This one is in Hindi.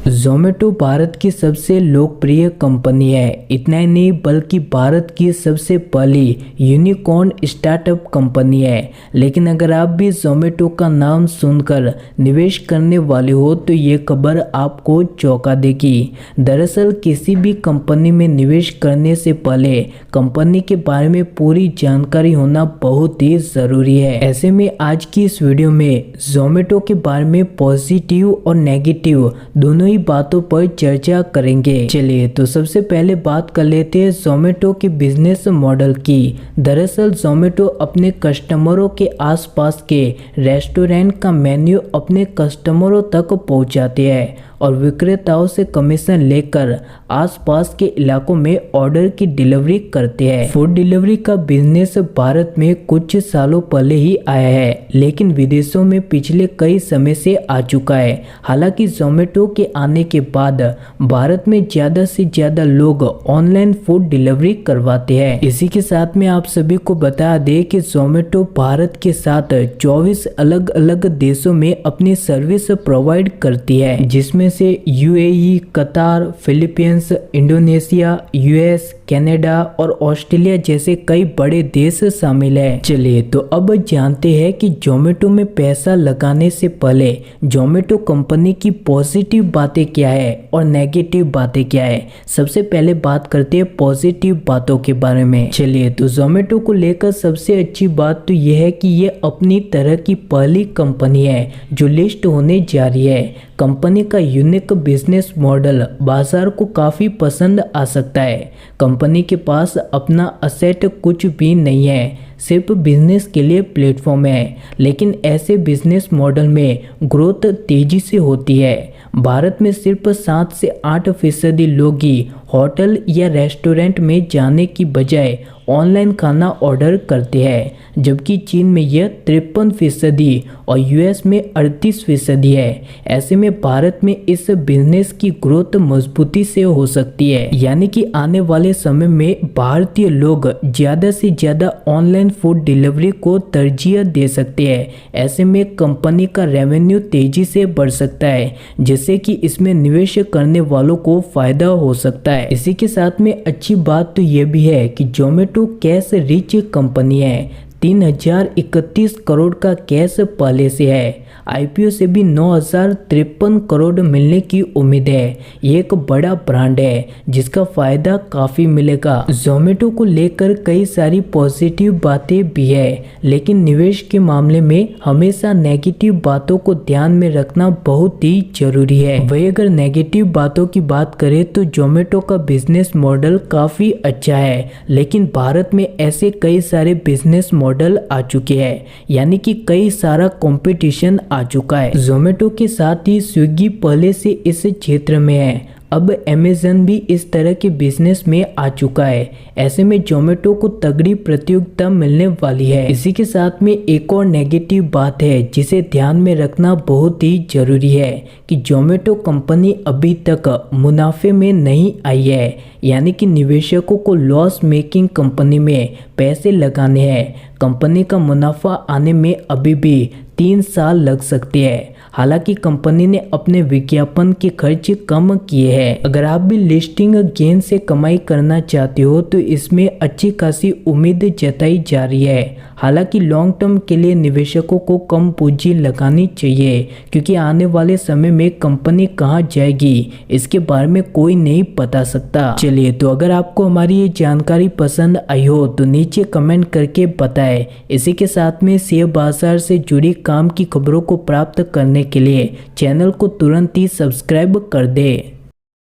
जोमेटो भारत की सबसे लोकप्रिय कंपनी है। इतना ही नहीं बल्कि भारत की सबसे पहली यूनिकॉर्न स्टार्टअप कंपनी है। लेकिन अगर आप भी जोमेटो का नाम सुनकर निवेश करने वाले हो तो ये खबर आपको चौंका देगी। दरअसल किसी भी कंपनी में निवेश करने से पहले कंपनी के बारे में पूरी जानकारी होना बहुत ही ज़रूरी है। ऐसे में आज की इस वीडियो में जोमेटो के बारे में पॉजिटिव और नेगेटिव दोनों ही बातों पर चर्चा करेंगे। चलिए तो सबसे पहले बात कर लेते हैं जोमेटो के बिजनेस मॉडल की। दरअसल जोमेटो अपने कस्टमरों के आसपास के रेस्टोरेंट का मेन्यू अपने कस्टमरों तक पहुंचाते हैं और विक्रेताओं से कमीशन लेकर आसपास के इलाकों में ऑर्डर की डिलीवरी करते हैं। फूड डिलीवरी का बिजनेस भारत में कुछ सालों पहले ही आया है, लेकिन विदेशों में पिछले कई समय से आ चुका है। हालांकि जोमेटो के आने के बाद भारत में ज़्यादा से ज़्यादा लोग ऑनलाइन फूड डिलीवरी करवाते हैं। इसी के साथ में आप सभी को बता दें कि जोमेटो भारत के साथ 24 अलग अलग देशों में अपनी सर्विस प्रोवाइड करती है, जिसमें से यूएई, कतार, फिलीपींस, इंडोनेशिया, यूएस, कनाडा और ऑस्ट्रेलिया जैसे कई बड़े देश शामिल है। चलिए तो अब जानते हैं कि जोमेटो में पैसा लगाने से पहले जोमेटो कंपनी की पॉजिटिव बातें क्या है और नेगेटिव बातें क्या है। सबसे पहले बात करते हैं पॉजिटिव बातों के बारे में। चलिए तो जोमेटो को लेकर सबसे अच्छी बात तो यह है कि ये अपनी तरह की पहली कंपनी है जो लिस्ट होने जा रही है। कंपनी का यूनिक बिजनेस मॉडल बाजार को काफ़ी पसंद आ सकता है। कंपनी के पास अपना असेट कुछ भी नहीं है, सिर्फ बिजनेस के लिए प्लेटफॉर्म है। लेकिन ऐसे बिजनेस मॉडल में ग्रोथ तेजी से होती है। भारत में सिर्फ 7 से 8% लोग ही होटल या रेस्टोरेंट में जाने की बजाय ऑनलाइन खाना ऑर्डर करते हैं, जबकि चीन में यह 53% और यूएस में 38% है। ऐसे में भारत में इस बिजनेस की ग्रोथ मजबूती से हो सकती है, यानी कि आने वाले समय में भारतीय लोग ज़्यादा से ज़्यादा ऑनलाइन फूड डिलीवरी को तरजीह दे सकते हैं। ऐसे में कंपनी का रेवेन्यू तेजी से बढ़ सकता है, जिससे कि इसमें निवेश करने वालों को फायदा हो सकता है। इसी के साथ में अच्छी बात तो यह भी है कि जोमेटो कैश रिच कंपनी है। 3031 करोड़ का कैश पहले से है। आईपीओ से भी 9053 करोड़ मिलने की उम्मीद है। ये एक बड़ा ब्रांड है जिसका फायदा काफ़ी मिलेगा। जोमेटो को लेकर कई सारी पॉजिटिव बातें भी है, लेकिन निवेश के मामले में हमेशा नेगेटिव बातों को ध्यान में रखना बहुत ही जरूरी है। वही अगर नेगेटिव बातों की बात करें तो जोमेटो का बिजनेस मॉडल काफ़ी अच्छा है, लेकिन भारत में ऐसे कई सारे बिजनेस मॉडल आ चुके हैं, यानी कि कई सारा कंपटीशन आ चुका है। जोमेटो के साथ ही स्विगी पहले से इस क्षेत्र में है। अब अमेज़न भी इस तरह के बिजनेस में आ चुका है। ऐसे में जोमेटो को तगड़ी प्रतियोगिता मिलने वाली है। इसी के साथ में एक और नेगेटिव बात है जिसे ध्यान में रखना बहुत ही जरूरी है कि जोमेटो कंपनी अभी तक मुनाफे में नहीं आई है, यानी कि निवेशकों को लॉस मेकिंग कंपनी में पैसे लगाने हैं। कंपनी का मुनाफा आने में अभी भी 3 साल लग सकते हैं। हालांकि कंपनी ने अपने विज्ञापन के खर्च कम किए हैं। अगर आप भी लिस्टिंग गेन से कमाई करना चाहते हो तो इसमें अच्छी खासी उम्मीद जताई जा रही है। हालांकि लॉन्ग टर्म के लिए निवेशकों को कम पूंजी लगानी चाहिए, क्योंकि आने वाले समय में कंपनी कहां जाएगी इसके बारे में कोई नहीं बता सकता। चलिए तो अगर आपको हमारी ये जानकारी पसंद आई हो तो नीचे कमेंट करके बताएं। इसी के साथ में शेयर बाजार से जुड़ी काम की खबरों को प्राप्त करने के लिए चैनल को तुरंत ही सब्सक्राइब कर दे।